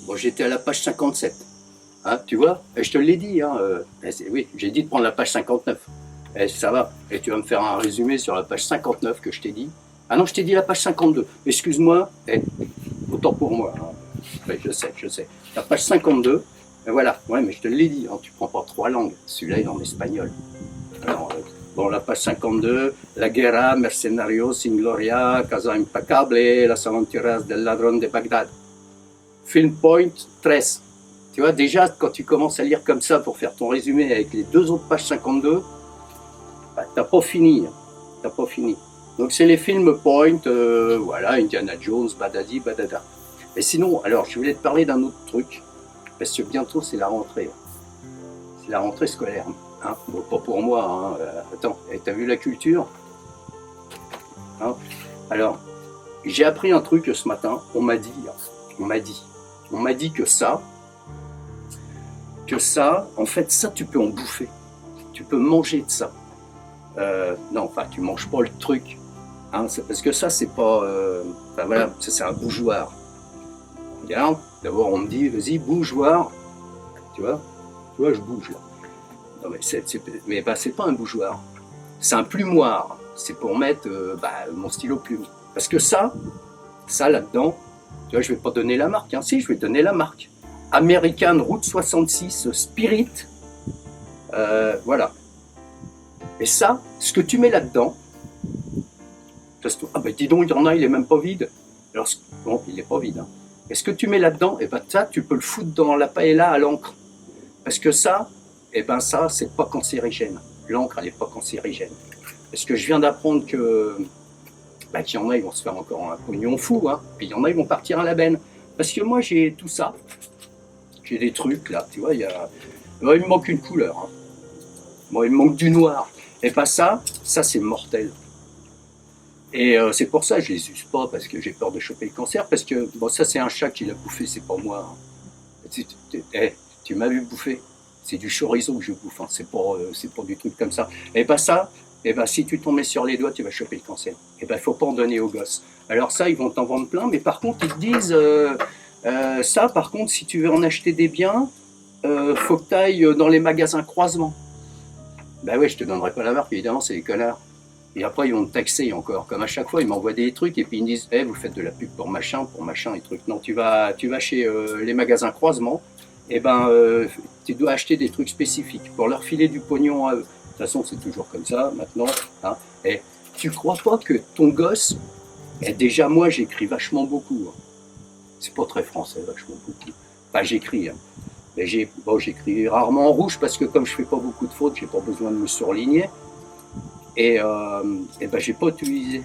Bon, j'étais à la page 57. Hein, tu vois? Et je te l'ai dit. Hein, oui, j'ai dit de prendre la page 59. Ça va. Et tu vas me faire un résumé sur la page 59 que je t'ai dit. Ah non, je t'ai dit la page 52. Excuse-moi. Autant pour moi. Hein. Ouais, je sais. La page 52. Et voilà. Ouais, mais je te l'ai dit. Hein, tu prends pas 3 langues. Celui-là, il est en espagnol. Alors, bon, la page 52. La guerra, mercenarios, sin gloria, casa impecable, las aventuras del ladrón de Bagdad. Film point 13. Tu vois, déjà, quand tu commences à lire comme ça pour faire ton résumé avec les 2 autres pages 52, bah, t'as pas fini. T'as pas fini. Donc, c'est les films point, voilà, Indiana Jones, badadi, badada. Mais sinon, alors, je voulais te parler d'un autre truc, parce que bientôt, c'est la rentrée. C'est la rentrée scolaire. Hein. Bon, pas pour moi. Hein. Attends, t'as vu la culture? Hein. Alors, j'ai appris un truc ce matin. On m'a dit que ça, en fait, ça, tu peux en bouffer. Tu peux manger de ça. Non, enfin, tu manges pas le truc. Hein, parce que ça, c'est pas... enfin, voilà, ça, c'est un bougeoir. Regarde, d'abord, on me dit, vas-y, bougeoir. Tu vois, je bouge, là. Non, mais c'est pas un bougeoir. C'est un plumoir. C'est pour mettre mon stylo plume. Parce que ça là-dedans, tu vois, je vais pas donner la marque. Hein. Si, je vais donner la marque. American Route 66 Spirit. Voilà. Et ça, ce que tu mets là-dedans, ah ben dis donc, il y en a, il est même pas vide. Alors, bon, il est pas vide. Hein. Et ce que tu mets là-dedans, et ben ça, tu peux le foutre dans la paella à l'encre. Parce que ça, ça, c'est pas cancérigène. L'encre, elle est pas cancérigène. Parce que je viens d'apprendre que qu'il y en a, ils vont se faire encore un pognon fou, hein. Puis il y en a, ils vont partir à la benne. Parce que moi, j'ai tout ça. J'ai des trucs, là, tu vois, il me manque une couleur. Hein. Moi, il me manque du noir. Et pas ça, c'est mortel. Et c'est pour ça que je les use pas, parce que j'ai peur de choper le cancer, parce que, bon, ça, c'est un chat qui l'a bouffé, c'est pas moi. Hein. Tu m'as vu bouffer. C'est du chorizo que je bouffe, hein. C'est pas du truc comme ça. Et pas ça, si tu t'en mets sur les doigts, tu vas choper le cancer. Il faut pas en donner aux gosses. Alors ça, ils vont t'en vendre plein, mais par contre, ils te disent, ça, par contre, si tu veux en acheter des biens, faut que tu ailles dans les magasins croisement. Ben ouais, je te donnerai pas la marque, évidemment, c'est des connards. Et après, ils vont te taxer encore. Comme à chaque fois, ils m'envoient des trucs et puis ils me disent, vous faites de la pub pour machin et trucs. Non, tu vas chez les magasins croisement, tu dois acheter des trucs spécifiques pour leur filer du pognon à eux. De toute façon, c'est toujours comme ça, maintenant. Hein. Et tu crois pas que ton gosse, déjà moi, j'écris vachement beaucoup. Hein. C'est pas très français, vachement beaucoup. Enfin, j'écris. Hein. Mais j'écris rarement en rouge parce que comme je fais pas beaucoup de fautes, j'ai pas besoin de me surligner. Et j'ai pas utilisé.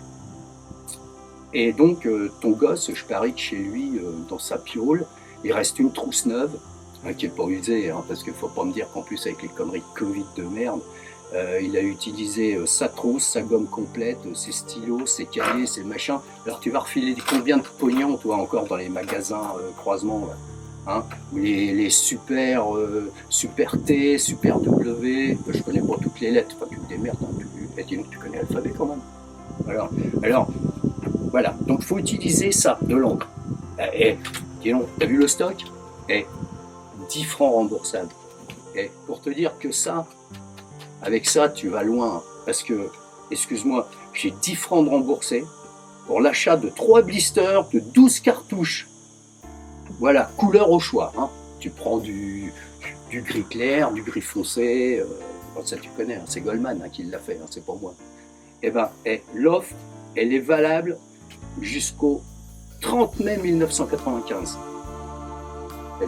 Et donc, ton gosse, je parie que chez lui, dans sa piole, il reste une trousse neuve, hein, qui est pas usée, hein, parce qu'il faut pas me dire qu'en plus, avec les conneries de Covid de merde, il a utilisé sa trousse, sa gomme complète, ses stylos, ses cahiers, ses machins. Alors, tu vas refiler combien de pognon, toi, encore dans les magasins croisement, là, hein, les super T, super W, je connais pas toutes les lettres, enfin, tu te démerdes, hein, tu connais l'alphabet quand même. Alors, voilà, donc il faut utiliser ça, de l'encre. Dis donc, t'as vu le stock? 10 francs remboursables. Pour te dire que ça, avec ça, tu vas loin. Parce que, excuse-moi, j'ai 10 francs de remboursés pour l'achat de 3 blisters de 12 cartouches. Voilà, couleur au choix. Hein. Tu prends du gris clair, du gris foncé. Ça, tu connais, hein, c'est Goldman qui l'a fait, hein, c'est pas moi. L'offre, elle est valable jusqu'au 30 mai 1995.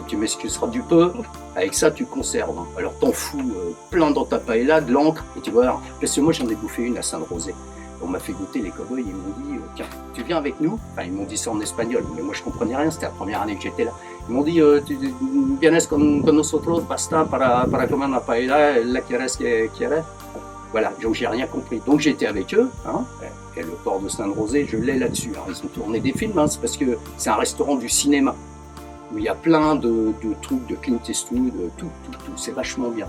Tu m'excuseras du peu, avec ça tu conserves. Hein. Alors t'en fous plein dans ta paella, de l'encre, et tu vois, parce que moi j'en ai bouffé une à Saint-Rosé. On m'a fait goûter les cow-boys, ils m'ont dit, tiens, tu viens avec nous. Enfin, ils m'ont dit ça en espagnol, mais moi je comprenais rien, c'était la première année que j'étais là. Ils m'ont dit, vienes con nosotros, basta para comer una paella, la quieres. Voilà, donc j'ai rien compris. Donc j'étais avec eux, hein, et le port de Saint-Rosé, je l'ai là-dessus. Hein. Ils ont tourné des films, hein, c'est parce que c'est un restaurant du cinéma, où il y a plein de trucs de Clint Eastwood, tout, c'est vachement bien.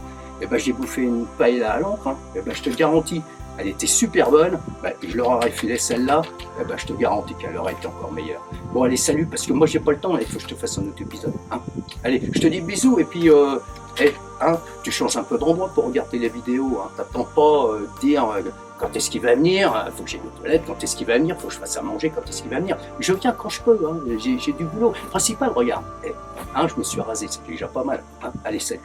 J'ai bouffé une paella à l'encre, hein. Je te garantis, elle était super bonne, et je leur aurais filé celle-là, je te garantis qu'elle aurait été encore meilleure. Bon, allez, salut, parce que moi, j'ai pas le temps, il faut que je te fasse un autre épisode. Hein. Allez, je te dis bisous, et puis, tu changes un peu d'endroit pour regarder les vidéos. Hein. T'attends pas dire quand est-ce qu'il va venir, faut que j'aille aux toilettes, quand est-ce qu'il va venir, faut que je fasse à manger, quand est-ce qu'il va venir. Je viens quand je peux, hein. J'ai du boulot. Principal, regarde, je me suis rasé, c'est déjà pas mal. Hein. Allez, salut.